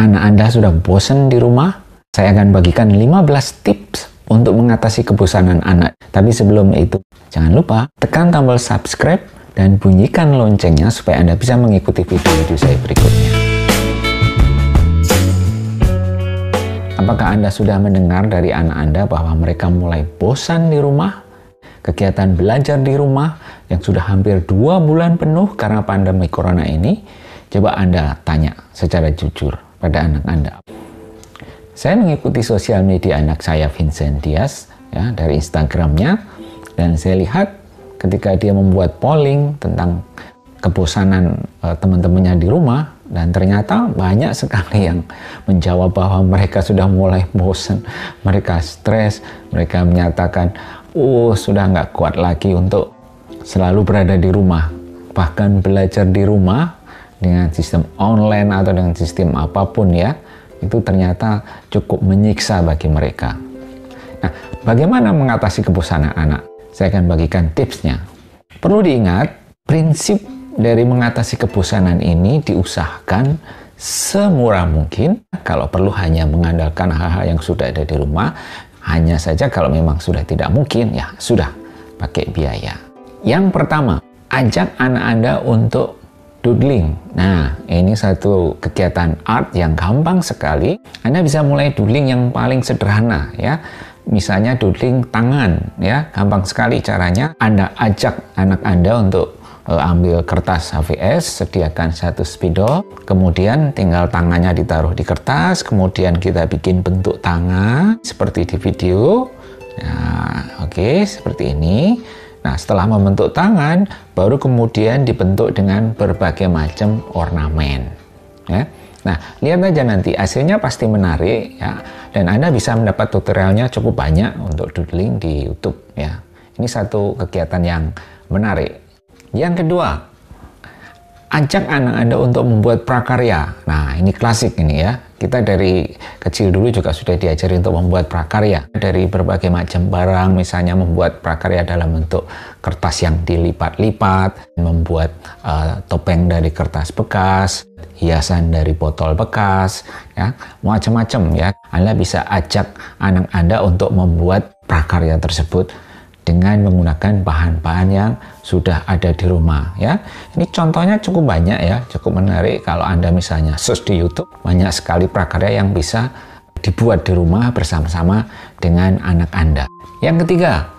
anak Anda sudah bosan di rumah, saya akan bagikan 15 tips untuk mengatasi kebosanan anak. Tapi sebelum itu, jangan lupa tekan tombol subscribe dan bunyikan loncengnya supaya Anda bisa mengikuti video-video saya berikutnya. Apakah Anda sudah mendengar dari anak Anda bahwa mereka mulai bosan di rumah? Kegiatan belajar di rumah yang sudah hampir 2 bulan penuh karena pandemi corona ini, coba Anda tanya secara jujur pada anak Anda. Saya mengikuti sosial media anak saya, Vincent Diaz, ya, dari Instagramnya, dan saya lihat ketika dia membuat polling tentang kebosanan teman-temannya di rumah, dan ternyata banyak sekali yang menjawab bahwa mereka sudah mulai bosan, mereka stres, mereka menyatakan, sudah nggak kuat lagi untuk selalu berada di rumah, bahkan belajar di rumah dengan sistem online atau dengan sistem apapun ya, itu ternyata cukup menyiksa bagi mereka. Nah, bagaimana mengatasi kebosanan anak? Saya akan bagikan tipsnya. Perlu diingat, prinsip dari mengatasi kebosanan ini diusahakan semurah mungkin. Kalau perlu hanya mengandalkan hal-hal yang sudah ada di rumah, hanya saja kalau memang sudah tidak mungkin, ya sudah pakai biaya. Yang pertama, ajak anak Anda untuk doodling. Nah, ini satu kegiatan art yang gampang sekali. Anda bisa mulai doodling yang paling sederhana ya. Misalnya doodling tangan ya, gampang sekali caranya. Anda ajak anak Anda untuk ambil kertas HVS, sediakan 1 spidol, kemudian tinggal tangannya ditaruh di kertas, kemudian kita bikin bentuk tangan seperti di video. Nah, oke, seperti ini. Nah, setelah membentuk tangan, baru kemudian dibentuk dengan berbagai macam ornamen. Ya. Nah, lihat aja nanti, hasilnya pasti menarik, ya. Dan Anda bisa mendapat tutorialnya cukup banyak untuk doodling di YouTube, ya. Ini satu kegiatan yang menarik. Yang kedua, ajak anak Anda untuk membuat prakarya. Nah, ini klasik ini ya. Kita dari kecil dulu juga sudah diajari untuk membuat prakarya. Dari berbagai macam barang, misalnya membuat prakarya dalam bentuk kertas yang dilipat-lipat, membuat topeng dari kertas bekas, hiasan dari botol bekas, ya, macam-macam ya. Anda bisa ajak anak Anda untuk membuat prakarya tersebut dengan menggunakan bahan-bahan yang sudah ada di rumah ya. Ini contohnya cukup banyak ya, cukup menarik. Kalau Anda misalnya search di YouTube, banyak sekali prakarya yang bisa dibuat di rumah bersama-sama dengan anak Anda. Yang ketiga,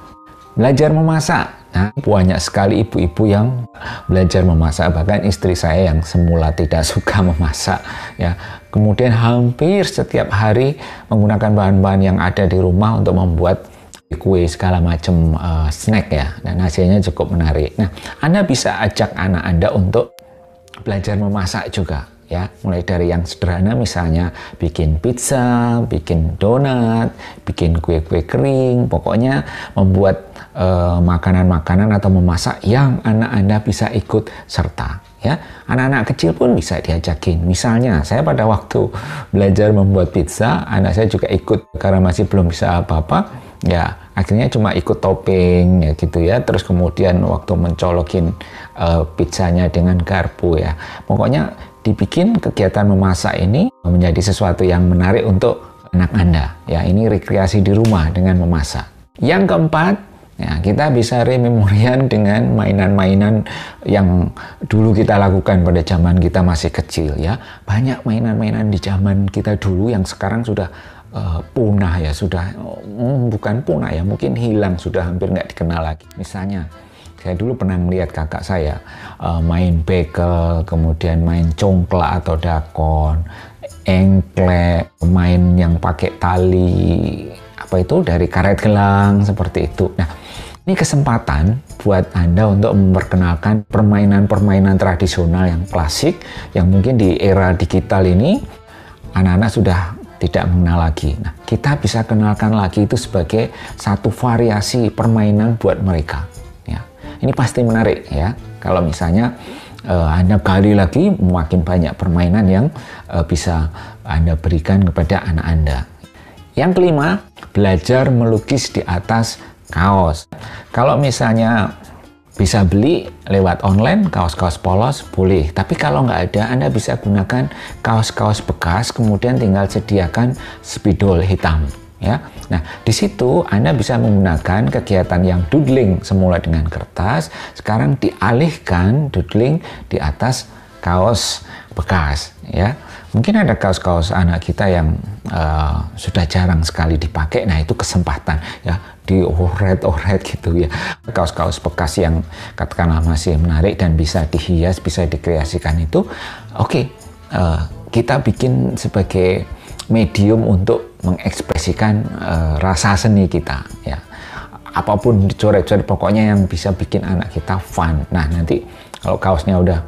belajar memasak. Nah, banyak sekali ibu-ibu yang belajar memasak, bahkan istri saya yang semula tidak suka memasak ya, kemudian hampir setiap hari menggunakan bahan-bahan yang ada di rumah untuk membuat kue segala macam snack ya, dan hasilnya cukup menarik. Nah, Anda bisa ajak anak Anda untuk belajar memasak juga ya, mulai dari yang sederhana misalnya bikin pizza, bikin donat, bikin kue-kue kering, pokoknya membuat makanan-makanan atau memasak yang anak Anda bisa ikut serta ya. Anak-anak kecil pun bisa diajakin. Misalnya saya pada waktu belajar membuat pizza, anak saya juga ikut karena masih belum bisa apa-apa ya, akhirnya cuma ikut topping ya gitu ya, terus kemudian waktu mencolokin pizzanya dengan garpu ya, pokoknya dibikin kegiatan memasak ini menjadi sesuatu yang menarik untuk anak Anda ya. Ini rekreasi di rumah dengan memasak. Yang keempat ya, kita bisa rememorian dengan mainan-mainan yang dulu kita lakukan pada zaman kita masih kecil ya. Banyak mainan-mainan di zaman kita dulu yang sekarang sudah punah ya, sudah bukan punah ya, mungkin hilang, sudah hampir nggak dikenal lagi. Misalnya saya dulu pernah melihat kakak saya main bekel, kemudian main congklak atau dakon, engklek, main yang pakai tali apa itu dari karet gelang seperti itu. Nah, ini kesempatan buat Anda untuk memperkenalkan permainan-permainan tradisional yang klasik, yang mungkin di era digital ini anak-anak sudah tidak mengenal lagi. Nah, kita bisa kenalkan lagi itu sebagai satu variasi permainan buat mereka. Ya, ini pasti menarik ya. Kalau misalnya Anda gali lagi, makin banyak permainan yang bisa Anda berikan kepada anak Anda. Yang kelima, belajar melukis di atas kaos. Kalau misalnya Bisa beli lewat online, kaos-kaos polos boleh. Tapi kalau nggak ada, Anda bisa gunakan kaos-kaos bekas, kemudian tinggal sediakan spidol hitam. Ya, nah di situ Anda bisa menggunakan kegiatan yang doodling semula dengan kertas, sekarang dialihkan doodling di atas kaos bekas. Ya, mungkin ada kaos-kaos anak kita yang sudah jarang sekali dipakai. Nah itu kesempatan ya, dioret-oret gitu ya, kaos-kaos bekas yang katakanlah masih menarik dan bisa dihias, bisa dikreasikan itu. Oke, kita bikin sebagai medium untuk mengekspresikan rasa seni kita ya, apapun dicoret-coret, pokoknya yang bisa bikin anak kita fun. Nah nanti kalau kaosnya udah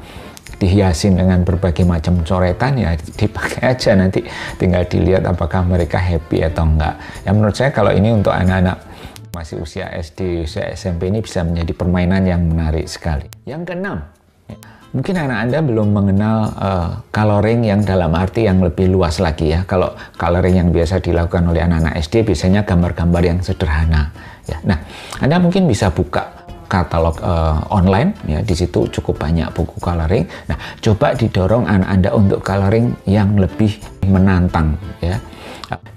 dihiasin dengan berbagai macam coretan ya dipakai aja, nanti tinggal dilihat apakah mereka happy atau enggak ya. Menurut saya kalau ini untuk anak-anak masih usia SD, usia SMP ini bisa menjadi permainan yang menarik sekali. Yang keenam, mungkin anak Anda belum mengenal coloring yang dalam arti yang lebih luas lagi ya. Kalau coloring yang biasa dilakukan oleh anak-anak SD biasanya gambar-gambar yang sederhana ya. Nah, Anda mungkin bisa buka katalog online ya, di situ cukup banyak buku coloring. Nah, coba didorong anak Anda untuk coloring yang lebih menantang ya.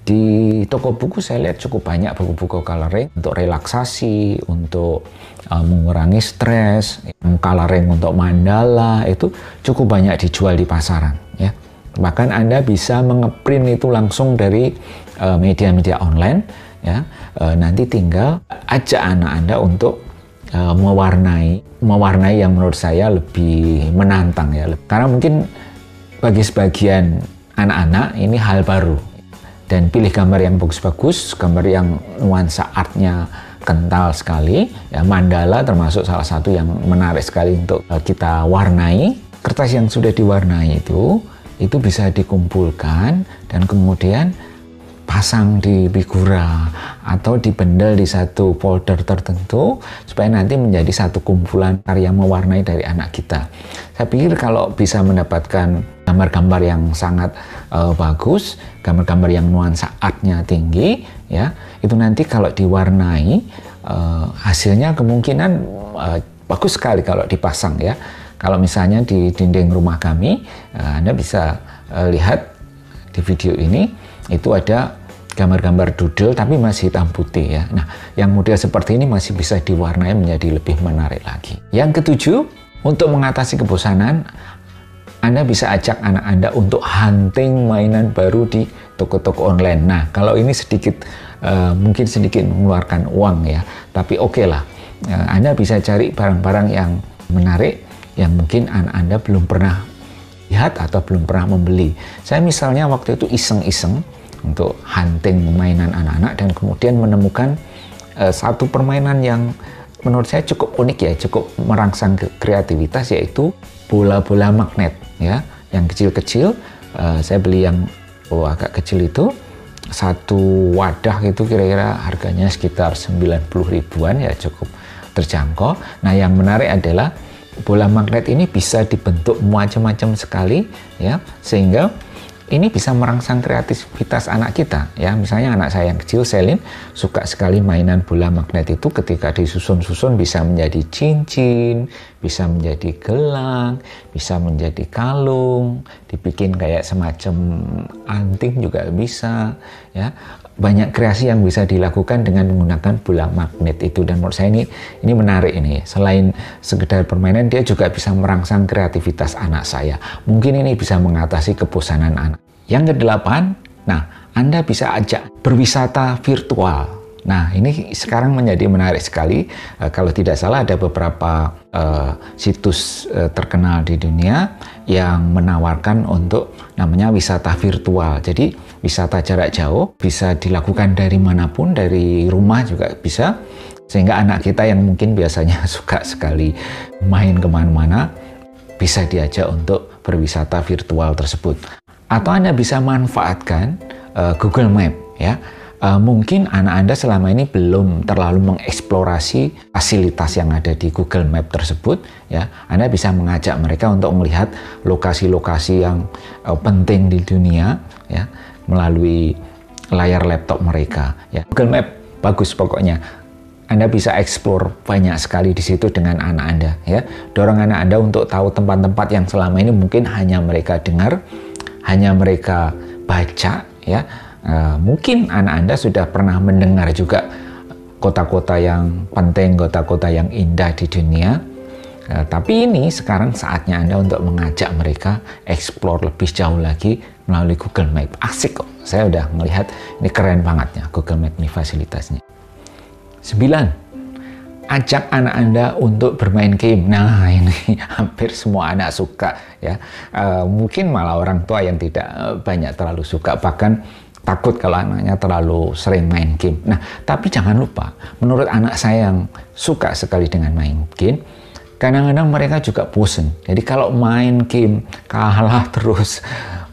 Di toko buku saya lihat cukup banyak buku-buku coloring untuk relaksasi, untuk mengurangi stres, coloring untuk mandala, itu cukup banyak dijual di pasaran ya. Bahkan Anda bisa mengeprint itu langsung dari media-media online ya. Nanti tinggal ajak anak Anda untuk mewarnai yang menurut saya lebih menantang ya. Karena mungkin bagi sebagian anak-anak ini hal baru. Dan pilih gambar yang bagus-bagus, gambar yang nuansa artnya kental sekali ya. Mandala termasuk salah satu yang menarik sekali untuk kita warnai. Kertas yang sudah diwarnai itu bisa dikumpulkan dan kemudian pasang di figura atau dibendel di satu folder tertentu supaya nanti menjadi satu kumpulan karya mewarnai dari anak kita. Saya pikir kalau bisa mendapatkan gambar-gambar yang sangat bagus, gambar-gambar yang nuansa artnya tinggi ya, itu nanti kalau diwarnai hasilnya kemungkinan bagus sekali kalau dipasang ya. Kalau misalnya di dinding rumah kami, Anda bisa lihat di video ini, itu ada gambar-gambar doodle tapi masih hitam putih ya. Nah, yang model seperti ini masih bisa diwarnai menjadi lebih menarik lagi. Yang ketujuh, untuk mengatasi kebosanan, Anda bisa ajak anak Anda untuk hunting mainan baru di toko-toko online. Nah, kalau ini sedikit mungkin sedikit mengeluarkan uang ya, tapi oke lah. Anda bisa cari barang-barang yang menarik yang mungkin anak Anda belum pernah lihat atau belum pernah membeli. Saya misalnya waktu itu iseng-iseng untuk hunting mainan anak-anak dan kemudian menemukan satu permainan yang menurut saya cukup unik ya, cukup merangsang kreativitas, yaitu bola-bola magnet ya, yang kecil-kecil. Saya beli yang agak kecil itu, satu wadah itu kira-kira harganya sekitar 90 ribuan ya, cukup terjangkau. Nah, yang menarik adalah bola magnet ini bisa dibentuk macam-macam sekali ya, sehingga ini bisa merangsang kreativitas anak kita ya. Misalnya anak saya yang kecil, Selin, suka sekali mainan bola magnet itu. Ketika disusun-susun bisa menjadi cincin, bisa menjadi gelang, bisa menjadi kalung, dibikin kayak semacam anting juga bisa ya. Banyak kreasi yang bisa dilakukan dengan menggunakan bola magnet itu, dan menurut saya ini menarik ini. Selain sekedar permainan, dia juga bisa merangsang kreativitas anak saya. Mungkin ini bisa mengatasi kebosanan anak. Yang kedelapan, nah, Anda bisa ajak berwisata virtual. Nah, ini sekarang menjadi menarik sekali. Kalau tidak salah ada beberapa situs terkenal di dunia yang menawarkan untuk namanya wisata virtual. Jadi wisata jarak jauh bisa dilakukan dari manapun, dari rumah juga bisa. Sehingga anak kita yang mungkin biasanya suka sekali main kemana-mana bisa diajak untuk berwisata virtual tersebut. Atau Anda bisa manfaatkan Google Map ya. Mungkin anak Anda selama ini belum terlalu mengeksplorasi fasilitas yang ada di Google Map tersebut ya. Anda bisa mengajak mereka untuk melihat lokasi-lokasi yang penting di dunia ya melalui layar laptop mereka ya. Google Map bagus pokoknya. Anda bisa explore banyak sekali di situ dengan anak Anda, ya. Dorong anak Anda untuk tahu tempat-tempat yang selama ini mungkin hanya mereka dengar, hanya mereka baca, ya. Mungkin anak Anda sudah pernah mendengar juga kota-kota yang penting, kota-kota yang indah di dunia. Tapi ini sekarang saatnya Anda untuk mengajak mereka explore lebih jauh lagi melalui Google Map. Asik kok, saya udah melihat ini keren banget ya Google Map ini fasilitasnya. 9. Ajak anak Anda untuk bermain game. Nah, ini hampir semua anak suka ya. Mungkin malah orang tua yang tidak banyak terlalu suka, bahkan takut kalau anaknya terlalu sering main game. Nah, tapi jangan lupa, menurut anak saya yang suka sekali dengan main game, kadang-kadang mereka juga bosen. Jadi kalau main game kalah terus,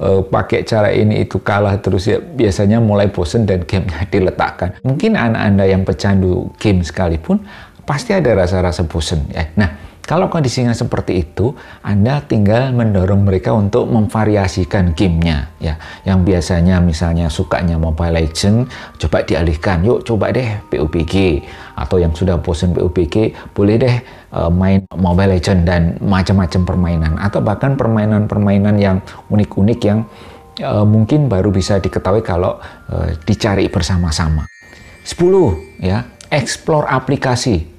pakai cara ini itu kalah terus, ya biasanya mulai bosen dan gamenya diletakkan. Mungkin anak Anda yang pecandu game sekalipun pasti ada rasa-rasa bosen ya. Nah, kalau kondisinya seperti itu, Anda tinggal mendorong mereka untuk memvariasikan gamenya ya. Yang biasanya misalnya sukanya Mobile Legends, coba dialihkan, yuk coba deh PUBG. Atau yang sudah bosen PUBG, boleh deh main Mobile Legends dan macam-macam permainan. Atau bahkan permainan-permainan yang unik-unik yang mungkin baru bisa diketahui kalau dicari bersama-sama. 10 ya, explore aplikasi.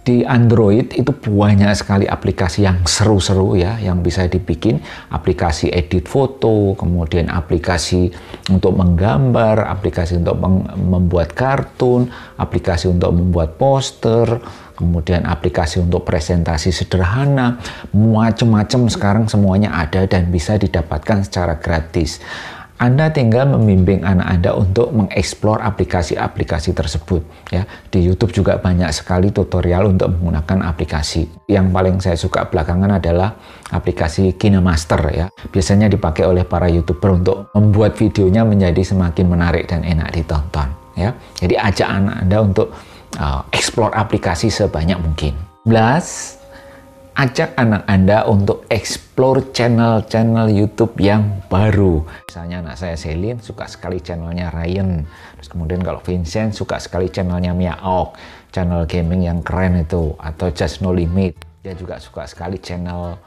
Di Android itu banyak sekali aplikasi yang seru-seru ya, yang bisa dibikin. Aplikasi edit foto, kemudian aplikasi untuk menggambar, aplikasi untuk membuat kartun, aplikasi untuk membuat poster, kemudian aplikasi untuk presentasi sederhana. Macam-macam sekarang semuanya ada dan bisa didapatkan secara gratis. Anda tinggal membimbing anak Anda untuk mengeksplor aplikasi-aplikasi tersebut. Ya, di YouTube juga banyak sekali tutorial untuk menggunakan aplikasi. Yang paling saya suka belakangan adalah aplikasi KineMaster ya. Biasanya dipakai oleh para YouTuber untuk membuat videonya menjadi semakin menarik dan enak ditonton. Ya, jadi ajak anak Anda untuk eksplor aplikasi sebanyak mungkin. 11. Ajak anak Anda untuk explore channel-channel YouTube yang baru. Misalnya anak saya Selin suka sekali channelnya Ryan. Terus kemudian kalau Vincent suka sekali channelnya Mia Ok, channel gaming yang keren itu. Atau Just No Limit. Dia juga suka sekali channel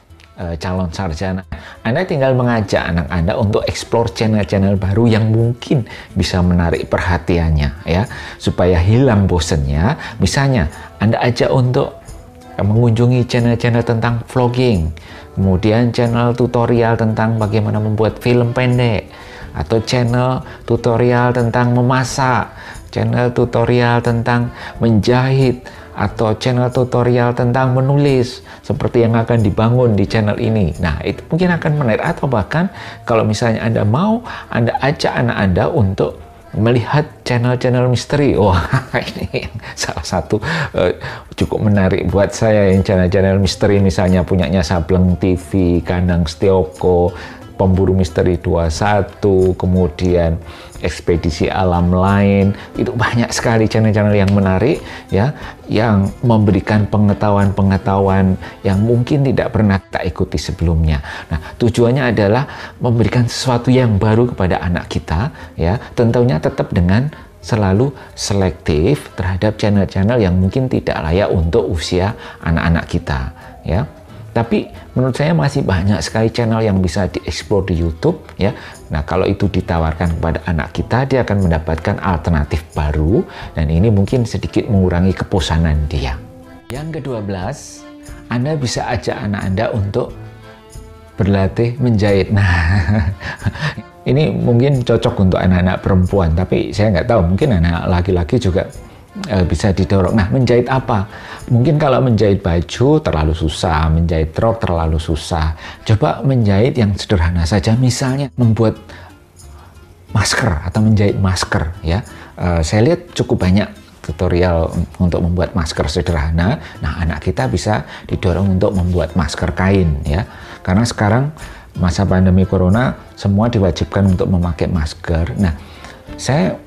calon sarjana. Anda tinggal mengajak anak Anda untuk explore channel-channel baru yang mungkin bisa menarik perhatiannya ya, supaya hilang bosennya. Misalnya Anda ajak untuk mengunjungi channel-channel tentang vlogging, kemudian channel tutorial tentang bagaimana membuat film pendek, atau channel tutorial tentang memasak, channel tutorial tentang menjahit, atau channel tutorial tentang menulis, seperti yang akan dibangun di channel ini. Nah, itu mungkin akan menarik. Atau bahkan kalau misalnya Anda mau, Anda ajak anak Anda untuk melihat channel-channel misteri. Wah, ini salah satu cukup menarik buat saya, yang channel-channel misteri misalnya punyanya Sableng TV, Kandang Setioko, Pemburu Misteri 21, kemudian Ekspedisi Alam Lain. Itu banyak sekali channel-channel yang menarik ya, yang memberikan pengetahuan-pengetahuan yang mungkin tidak pernah kita ikuti sebelumnya. Nah, tujuannya adalah memberikan sesuatu yang baru kepada anak kita ya, tentunya tetap dengan selalu selektif terhadap channel-channel yang mungkin tidak layak untuk usia anak-anak kita ya. Tapi menurut saya masih banyak sekali channel yang bisa dieksplor di YouTube ya. Nah, kalau itu ditawarkan kepada anak kita, dia akan mendapatkan alternatif baru dan ini mungkin sedikit mengurangi kebosanan dia. Yang ke-12, Anda bisa ajak anak Anda untuk berlatih menjahit. Nah, ini mungkin cocok untuk anak-anak perempuan, tapi saya nggak tahu, mungkin anak laki-laki juga bisa didorong. Nah, menjahit apa? Mungkin kalau menjahit baju terlalu susah, menjahit rok terlalu susah. Coba menjahit yang sederhana saja, misalnya membuat masker atau menjahit masker ya. Saya lihat cukup banyak tutorial untuk membuat masker sederhana. Nah, anak kita bisa didorong untuk membuat masker kain ya. Karena sekarang masa pandemi corona semua diwajibkan untuk memakai masker. Nah, saya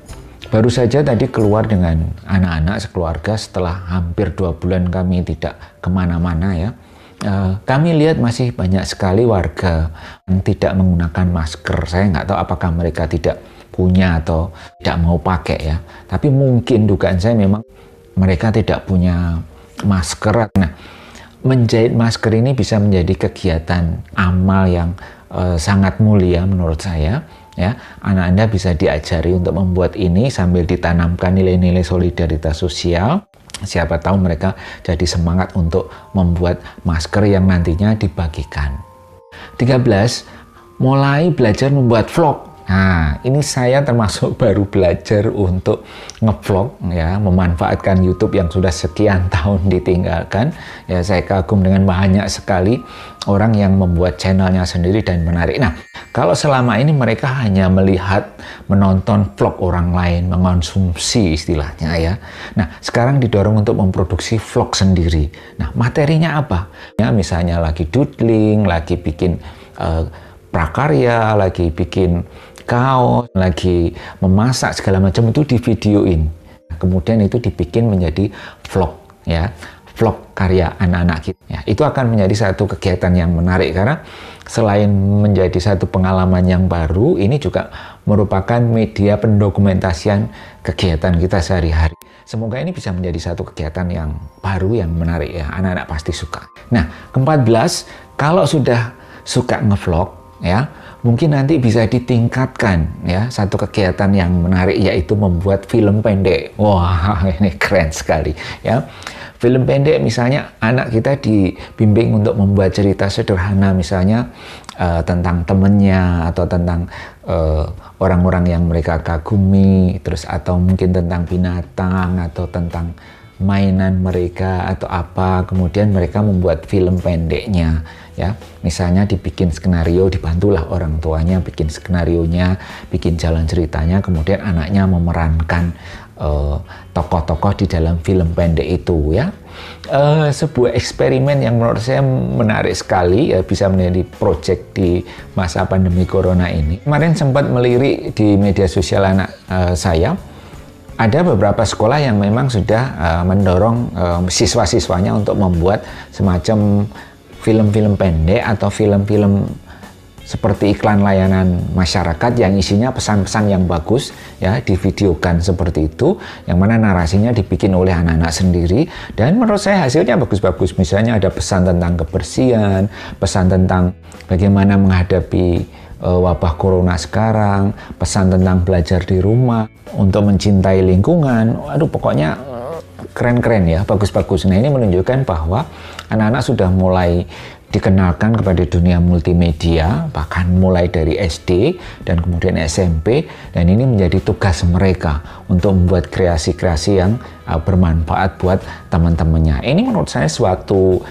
baru saja tadi keluar dengan anak-anak sekeluarga setelah hampir 2 bulan kami tidak kemana-mana ya. Kami lihat masih banyak sekali warga yang tidak menggunakan masker. Saya nggak tahu apakah mereka tidak punya atau tidak mau pakai ya. Tapi mungkin dugaan saya memang mereka tidak punya masker. Nah, menjahit masker ini bisa menjadi kegiatan amal yang sangat mulia menurut saya. Ya, anak Anda bisa diajari untuk membuat ini sambil ditanamkan nilai-nilai solidaritas sosial. Siapa tahu mereka jadi semangat untuk membuat masker yang nantinya dibagikan. 13. Mulai belajar membuat vlog. Nah, ini saya termasuk baru belajar untuk ngevlog, ya, memanfaatkan YouTube yang sudah sekian tahun ditinggalkan. Ya, saya kagum dengan banyak sekali orang yang membuat channelnya sendiri dan menarik. Nah, kalau selama ini mereka hanya melihat, menonton vlog orang lain, mengonsumsi istilahnya ya. Nah, sekarang didorong untuk memproduksi vlog sendiri. Nah, materinya apa? Ya, misalnya lagi doodling, lagi bikin prakarya, lagi bikin kaos, lagi memasak segala macam, itu divideoin. Kemudian itu dibikin menjadi vlog, ya, vlog karya anak-anak kita. Ya, itu akan menjadi satu kegiatan yang menarik karena selain menjadi satu pengalaman yang baru, ini juga merupakan media pendokumentasian kegiatan kita sehari-hari. Semoga ini bisa menjadi satu kegiatan yang baru, yang menarik ya. Anak-anak pasti suka. Nah, ke-14, kalau sudah suka ngevlog, ya, mungkin nanti bisa ditingkatkan ya satu kegiatan yang menarik, yaitu membuat film pendek. Wah, ini keren sekali ya. Film pendek, misalnya anak kita dibimbing untuk membuat cerita sederhana, misalnya tentang temennya atau tentang orang-orang yang mereka kagumi, terus atau mungkin tentang binatang atau tentang mainan mereka atau apa, kemudian mereka membuat film pendeknya ya, misalnya dibikin skenario, dibantulah orang tuanya bikin skenarionya, bikin jalan ceritanya, kemudian anaknya memerankan tokoh-tokoh di dalam film pendek itu ya. Sebuah eksperimen yang menurut saya menarik sekali ya, bisa menjadi project di masa pandemi corona ini. Kemarin sempat melirik di media sosial anak saya. Ada beberapa sekolah yang memang sudah mendorong siswa-siswanya untuk membuat semacam film-film pendek atau film-film seperti iklan layanan masyarakat yang isinya pesan-pesan yang bagus ya, divideokan seperti itu, yang mana narasinya dibikin oleh anak-anak sendiri, dan menurut saya hasilnya bagus-bagus. Misalnya ada pesan tentang kebersihan, pesan tentang bagaimana menghadapi wabah corona sekarang, pesan tentang belajar di rumah, untuk mencintai lingkungan. Aduh, pokoknya keren-keren ya, bagus-bagus. Nah, ini menunjukkan bahwa anak-anak sudah mulai dikenalkan kepada dunia multimedia, bahkan mulai dari SD dan kemudian SMP, dan ini menjadi tugas mereka untuk membuat kreasi-kreasi yang bermanfaat buat teman-temannya. Ini menurut saya suatu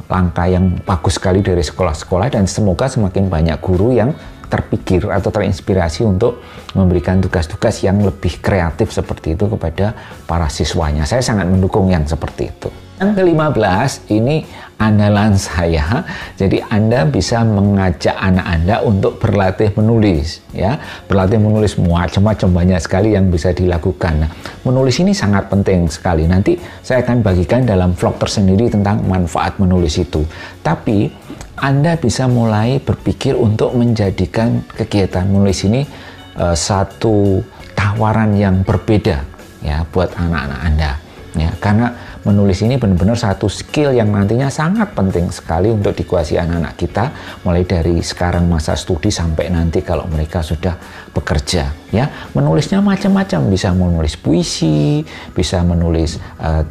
langkah yang bagus sekali dari sekolah-sekolah, dan semoga semakin banyak guru yang terpikir atau terinspirasi untuk memberikan tugas-tugas yang lebih kreatif seperti itu kepada para siswanya. Saya sangat mendukung yang seperti itu. Yang ke-15 ini andalan saya. Jadi Anda bisa mengajak anak Anda untuk berlatih menulis ya. Berlatih menulis macam-macam, banyak sekali yang bisa dilakukan. Nah, menulis ini sangat penting sekali. Nanti saya akan bagikan dalam vlog tersendiri tentang manfaat menulis itu. Tapi Anda bisa mulai berpikir untuk menjadikan kegiatan menulis ini satu tawaran yang berbeda ya buat anak-anak Anda ya, karena menulis ini benar-benar satu skill yang nantinya sangat penting sekali untuk dikuasai anak-anak kita, mulai dari sekarang masa studi sampai nanti kalau mereka sudah bekerja ya. Menulisnya macam-macam, bisa menulis puisi, bisa menulis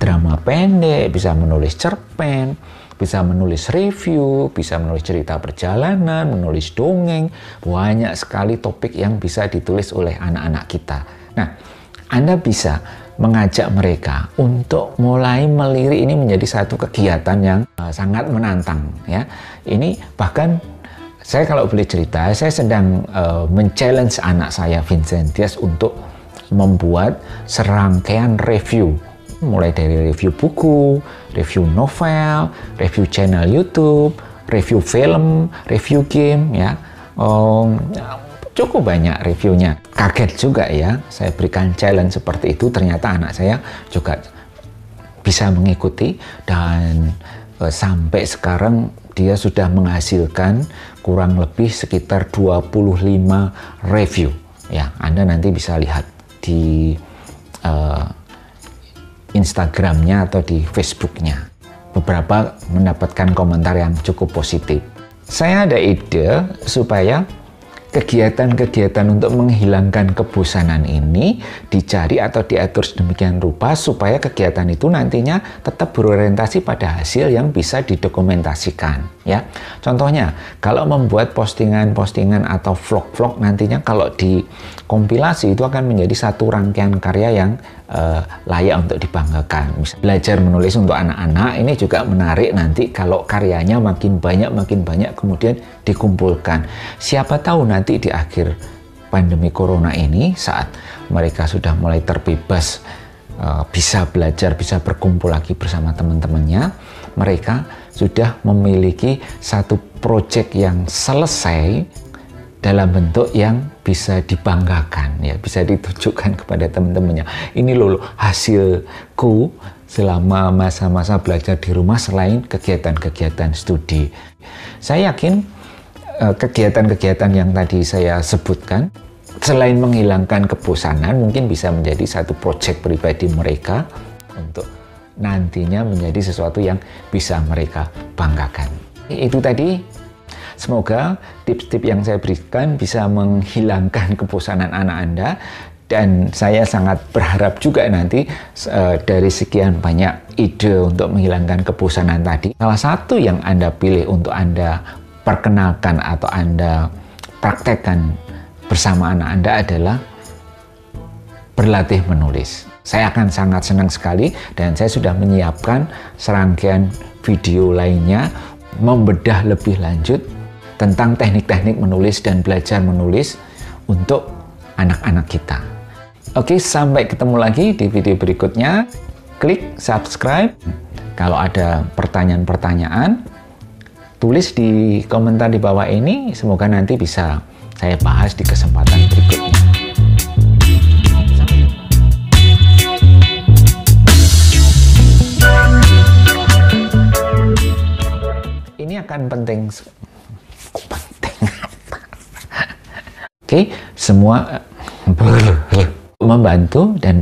drama pendek, bisa menulis cerpen, bisa menulis review, bisa menulis cerita perjalanan, menulis dongeng. Banyak sekali topik yang bisa ditulis oleh anak-anak kita. Nah, Anda bisa mengajak mereka untuk mulai melirik ini menjadi satu kegiatan yang sangat menantang ya. Ini bahkan saya kalau boleh cerita, saya sedang men-challenge anak saya Vincentius untuk membuat serangkaian review, mulai dari review buku, review novel, review channel YouTube, review film, review game ya. Cukup banyak reviewnya. Kaget juga ya, saya berikan challenge seperti itu, ternyata anak saya juga bisa mengikuti, dan sampai sekarang dia sudah menghasilkan kurang lebih sekitar 25 review ya. Anda nanti bisa lihat di Instagramnya atau di Facebooknya. Beberapa mendapatkan komentar yang cukup positif. Saya ada ide supaya kegiatan-kegiatan untuk menghilangkan kebosanan ini dicari atau diatur sedemikian rupa supaya kegiatan itu nantinya tetap berorientasi pada hasil yang bisa didokumentasikan, ya. Contohnya, kalau membuat postingan-postingan atau vlog-vlog nantinya kalau dikompilasi itu akan menjadi satu rangkaian karya yang layak untuk dibanggakan. Misal, belajar menulis untuk anak-anak ini juga menarik nanti kalau karyanya makin banyak kemudian dikumpulkan. Siapa tahu nanti di akhir pandemi corona ini saat mereka sudah mulai terbebas, bisa belajar, bisa berkumpul lagi bersama teman-temannya, mereka sudah memiliki satu proyek yang selesai dalam bentuk yang bisa dibanggakan, ya, bisa ditujukan kepada teman-temannya. Ini loh hasilku selama masa-masa belajar di rumah selain kegiatan-kegiatan studi. Saya yakin kegiatan-kegiatan yang tadi saya sebutkan selain menghilangkan kebosanan mungkin bisa menjadi satu proyek pribadi mereka untuk nantinya menjadi sesuatu yang bisa mereka banggakan. Itu tadi. Semoga tips-tips yang saya berikan bisa menghilangkan kebosanan anak Anda, dan saya sangat berharap juga nanti dari sekian banyak ide untuk menghilangkan kebosanan tadi, salah satu yang Anda pilih untuk Anda perkenalkan atau Anda praktekkan bersama anak Anda adalah berlatih menulis. Saya akan sangat senang sekali, dan saya sudah menyiapkan serangkaian video lainnya membedah lebih lanjut tentang teknik-teknik menulis dan belajar menulis untuk anak-anak kita. Oke, sampai ketemu lagi di video berikutnya. Klik subscribe. Kalau ada pertanyaan-pertanyaan, tulis di komentar di bawah ini. Semoga nanti bisa saya bahas di kesempatan berikutnya. Ini akan penting. Oke, semua membantu dan